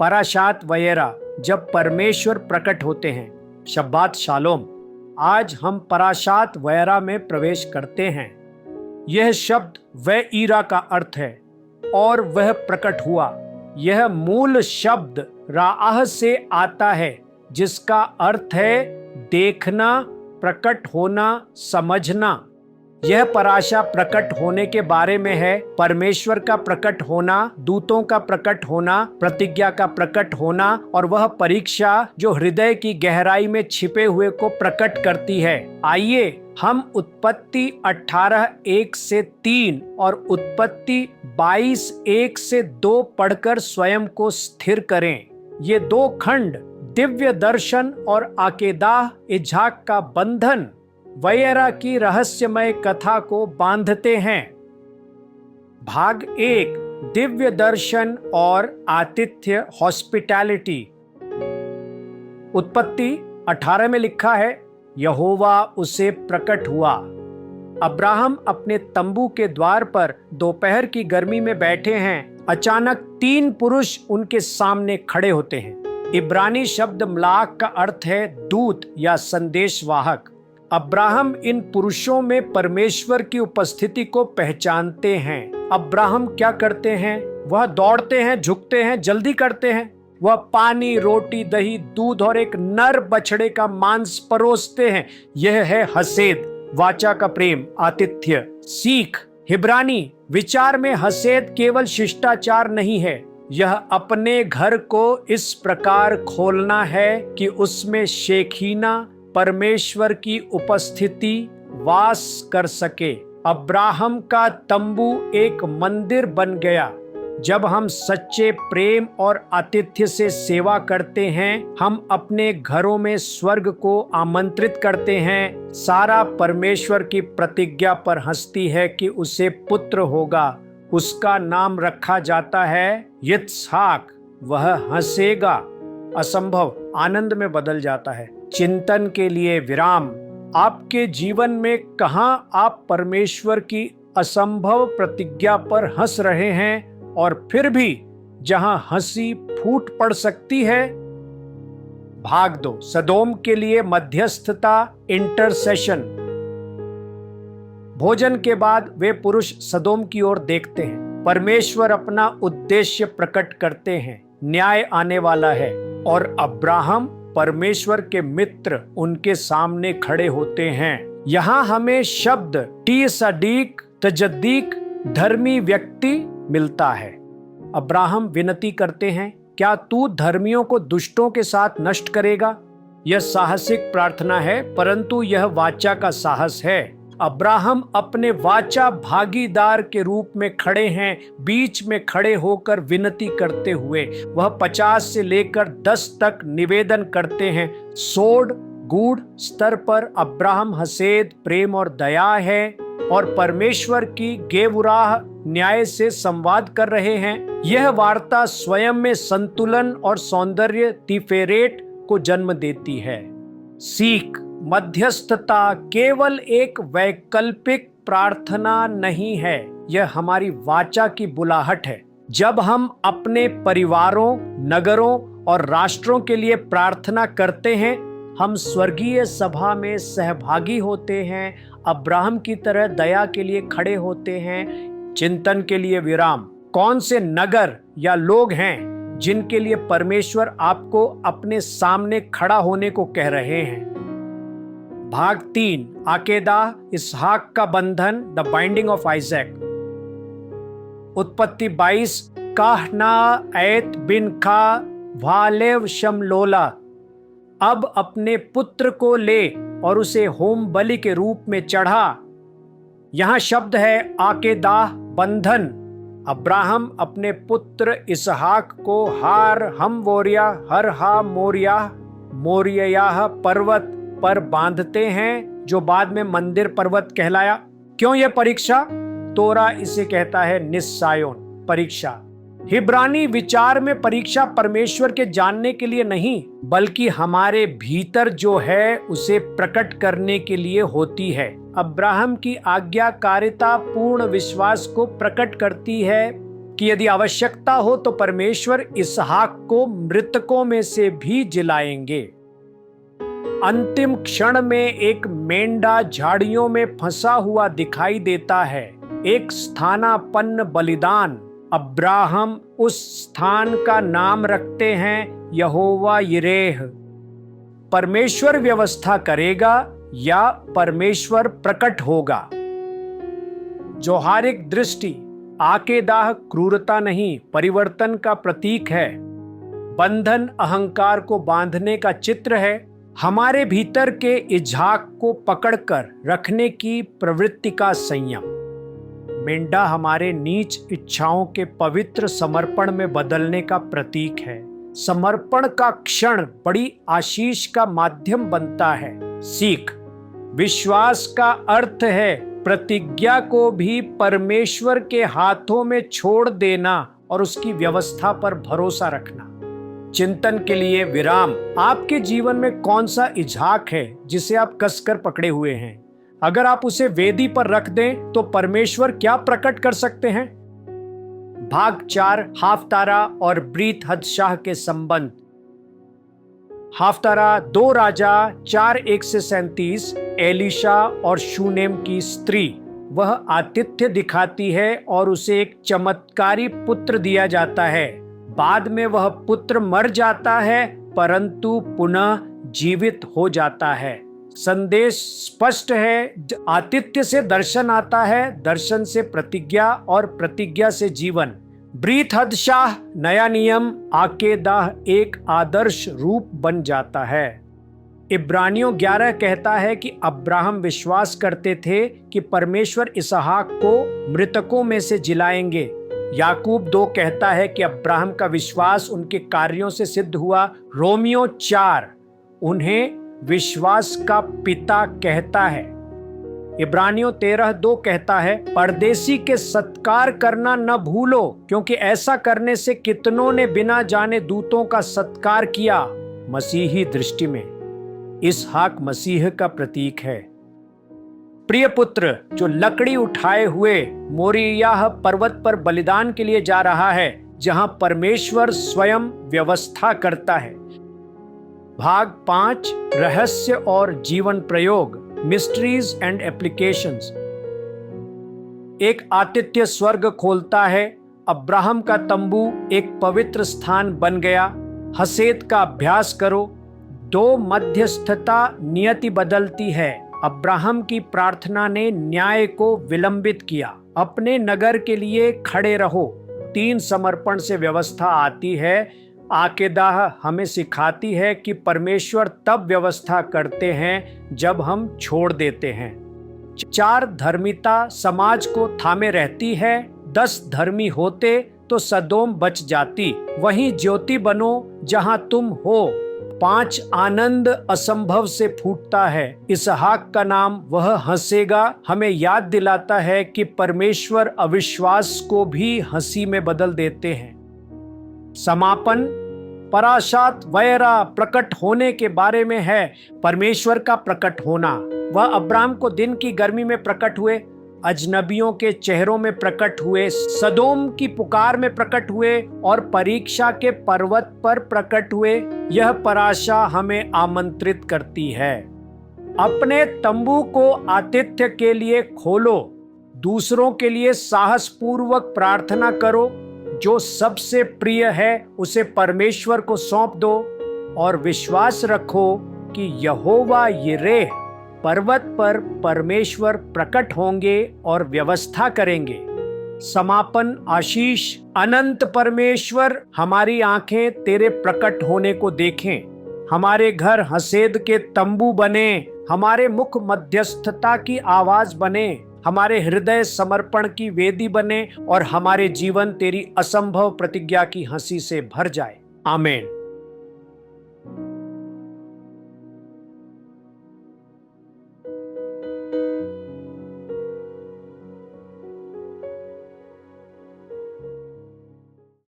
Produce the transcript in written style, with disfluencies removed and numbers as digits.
पराशात वगैरह जब परमेश्वर प्रकट होते हैं। शब्बात शालोम। आज हम पराशात वगैरह में प्रवेश करते हैं। यह शब्द वह ईरा का अर्थ है और वह प्रकट हुआ। यह मूल शब्द राह से आता है जिसका अर्थ है देखना, प्रकट होना, समझना। यह पराशा प्रकट होने के बारे में है। परमेश्वर का प्रकट होना, दूतों का प्रकट होना, प्रतिज्ञा का प्रकट होना और वह परीक्षा जो हृदय की गहराई में छिपे हुए को प्रकट करती है। आइए हम उत्पत्ति 18:1-3 और उत्पत्ति 22:1-2 पढ़कर स्वयं को स्थिर करें। ये दो खंड दिव्य दर्शन और आकेदाह इजहाक का बंधन वगैरह की रहस्यमय कथा को बांधते हैं। भाग 1 दिव्य दर्शन और आतिथ्य हॉस्पिटैलिटी। उत्पत्ति 18 में लिखा है, यहोवा उसे प्रकट हुआ। अब्राहम अपने तंबू के द्वार पर दोपहर की गर्मी में बैठे हैं। अचानक 3 पुरुष उनके सामने खड़े होते हैं। इब्रानी शब्द मलाक का अर्थ है दूत या संदेशवाहक। अब्राहम इन पुरुषों में परमेश्वर की उपस्थिति को पहचानते हैं। अब्राहम क्या करते हैं? वह दौड़ते हैं, झुकते हैं, जल्दी करते हैं। वह पानी, रोटी, दही, दूध और एक नर बछड़े का मांस परोसते हैं। यह है हसेद, वाचा का प्रेम, आतिथ्य। सीख हिब्रानी विचार में हसेद केवल शिष्टाचार नहीं है, यह अपने घर को इस प्रकार खोलना है कि उसमें शेखीना, परमेश्वर की उपस्थिति वास कर सके। अब्राहम का तंबू एक मंदिर बन गया। जब हम सच्चे प्रेम और आतिथ्य से सेवा करते हैं, हम अपने घरों में स्वर्ग को आमंत्रित करते हैं। सारा परमेश्वर की प्रतिज्ञा पर हंसती है कि उसे पुत्र होगा। उसका नाम रखा जाता है यित्सहाक। वह हंसेगा। असंभव आनंद में बदल जाता है। चिंतन के लिए विराम। आपके जीवन में कहां आप परमेश्वर की असंभव प्रतिज्ञा पर हंस रहे हैं और फिर भी जहां हंसी फूट पड़ सकती है? भाग 2 सदोम के लिए मध्यस्थता, इंटरसेशन। भोजन के बाद वे पुरुष सदोम की ओर देखते हैं। परमेश्वर अपना उद्देश्य प्रकट करते हैं। न्याय आने वाला है और अब्राहम परमेश्वर के मित्र उनके सामने खड़े होते हैं। यहाँ हमें शब्द टी सदीक तजद्दीक, धर्मी व्यक्ति मिलता है। अब्राहम विनती करते हैं, क्या तू धर्मियों को दुष्टों के साथ नष्ट करेगा? यह साहसिक प्रार्थना है, परंतु यह वाचा का साहस है। अब्राहम अपने वाचा भागीदार के रूप में खड़े हैं, बीच में खड़े होकर विनती करते हुए। वह 50 से लेकर 10 तक निवेदन करते हैं। सोड गूढ़ स्तर पर अब्राहम हसेद, प्रेम और दया है और परमेश्वर की गेवुराह न्याय से संवाद कर रहे हैं। यह वार्ता स्वयं में संतुलन और सौंदर्य तिफेरेट को जन्म देती है। सीख मध्यस्थता केवल एक वैकल्पिक प्रार्थना नहीं है, यह हमारी वाचा की बुलाहट है। जब हम अपने परिवारों, नगरों और राष्ट्रों के लिए प्रार्थना करते हैं, हम स्वर्गीय सभा में सहभागी होते हैं। अब्राहम की तरह दया के लिए खड़े होते हैं। चिंतन के लिए विराम। कौन से नगर या लोग हैं जिनके लिए परमेश्वर आपको अपने सामने खड़ा होने को कह रहे हैं? भाग 3 आकेदाह इसहाक का बंधन, द बाइंडिंग ऑफ आइजैक। उत्पत्ति 22 काहना ऐत बिन खा वालेव शमलोला। अब अपने पुत्र को ले और उसे होम बलि के रूप में चढ़ा। यहां शब्द है आकेदाह, बंधन। अब्राहम अपने पुत्र इसहाक को हार हम वोरिया हर हा मोरिया मोरिया पर्वत पर बांधते हैं, जो बाद में मंदिर पर्वत कहलाया। क्यों यह परीक्षा? तोरा इसे कहता है निस्सायोन, परीक्षा। हिब्रानी विचार में परीक्षा परमेश्वर के जानने के लिए नहीं, बल्कि हमारे भीतर जो है उसे प्रकट करने के लिए होती है। अब्राहम की आज्ञाकारिता पूर्ण विश्वास को प्रकट करती है कि यदि आवश्यकता हो तो परमेश्वर इसहाक को मृतकों में से भी जिलाएंगे। अंतिम क्षण में एक मेंढा झाड़ियों में फंसा हुआ दिखाई देता है, एक स्थानापन्न बलिदान। अब्राहम उस स्थान का नाम रखते हैं यहोवा यिरेह। परमेश्वर व्यवस्था करेगा या परमेश्वर प्रकट होगा। जोहारिक दृष्टि आकेदाह क्रूरता नहीं, परिवर्तन का प्रतीक है। बंधन अहंकार को बांधने का चित्र है। हमारे भीतर के इजहाक को पकड़कर रखने की प्रवृत्ति का संयम। मेंढा हमारे नीच इच्छाओं के पवित्र समर्पण में बदलने का प्रतीक है। समर्पण का क्षण बड़ी आशीष का माध्यम बनता है। सीख विश्वास का अर्थ है प्रतिज्ञा को भी परमेश्वर के हाथों में छोड़ देना और उसकी व्यवस्था पर भरोसा रखना। चिंतन के लिए विराम। आपके जीवन में कौन सा इजहाक है जिसे आप कसकर पकड़े हुए हैं? अगर आप उसे वेदी पर रख दें तो परमेश्वर क्या प्रकट कर सकते हैं? भाग 4 हाफतारा और ब्रीत हदशाह के संबंध। हाफतारा 2 राजा 4:1-37 एलीशा और शूनेम की स्त्री। वह आतिथ्य दिखाती है और उसे एक चमत्कारी पुत्र दिया जाता है। बाद में वह पुत्र मर जाता है परंतु पुनः जीवित हो जाता है। संदेश स्पष्ट है, आतिथ्य से दर्शन आता है, दर्शन से प्रतिज्ञा और प्रतिज्ञा से जीवन। ब्रीत हदशाह नया नियम, आकेदाह एक आदर्श रूप बन जाता है। इब्रानियों 11 कहता है कि अब्राहम विश्वास करते थे कि परमेश्वर इसहाक को मृतकों में से जिलाएंगे। याकूब 2 कहता है कि अब्राहम का विश्वास उनके कार्यों से सिद्ध हुआ। रोमियो 4 उन्हें विश्वास का पिता कहता है। इब्रानियों 13:2 कहता है परदेसी के सत्कार करना न भूलो, क्योंकि ऐसा करने से कितनों ने बिना जाने दूतों का सत्कार किया। मसीही दृष्टि में इसहाक मसीह का प्रतीक है। प्रिय पुत्र जो लकड़ी उठाए हुए मोरियाह पर्वत पर बलिदान के लिए जा रहा है, जहां परमेश्वर स्वयं व्यवस्था करता है। भाग 5 रहस्य और जीवन प्रयोग, मिस्ट्रीज एंड एप्लीकेशंस। एक आतिथ्य स्वर्ग खोलता है। अब्राहम का तंबू एक पवित्र स्थान बन गया। हसेद का अभ्यास करो। 2 मध्यस्थता नियति बदलती है। अब्राहम की प्रार्थना ने न्याय को विलंबित किया। अपने नगर के लिए खड़े रहो। 3 समर्पण से व्यवस्था आती है। आकेदाह हमें सिखाती है कि परमेश्वर तब व्यवस्था करते हैं जब हम छोड़ देते हैं। 4 धर्मिता समाज को थामे रहती है। 10 धर्मी होते तो सदोम बच जाती। वहीं ज्योति बनो जहां तुम हो। 5 आनंद असंभव से फूटता है। इसहाक का नाम वह हंसेगा हमें याद दिलाता है कि परमेश्वर अविश्वास को भी हंसी में बदल देते हैं। समापन पराशात वैरा प्रकट होने के बारे में है। परमेश्वर का प्रकट होना। वह अब्राहम को दिन की गर्मी में प्रकट हुए, अजनबियों के चेहरों में प्रकट हुए, सदोम की पुकार में प्रकट हुए और परीक्षा के पर्वत पर प्रकट हुए। यह पराशा हमें आमंत्रित करती है। अपने तंबू को आतिथ्य के लिए खोलो। दूसरों के लिए साहसपूर्वक प्रार्थना करो। जो सबसे प्रिय है उसे परमेश्वर को सौंप दो और विश्वास रखो कि यहोवा यिरेह पर्वत पर परमेश्वर प्रकट होंगे और व्यवस्था करेंगे। समापन आशीष। अनंत परमेश्वर हमारी आंखें तेरे प्रकट होने को देखें। हमारे घर हसेद के तंबू बने। हमारे मुख मध्यस्थता की आवाज बने। हमारे हृदय समर्पण की वेदी बने और हमारे जीवन तेरी असंभव प्रतिज्ञा की हंसी से भर जाए। आमीन।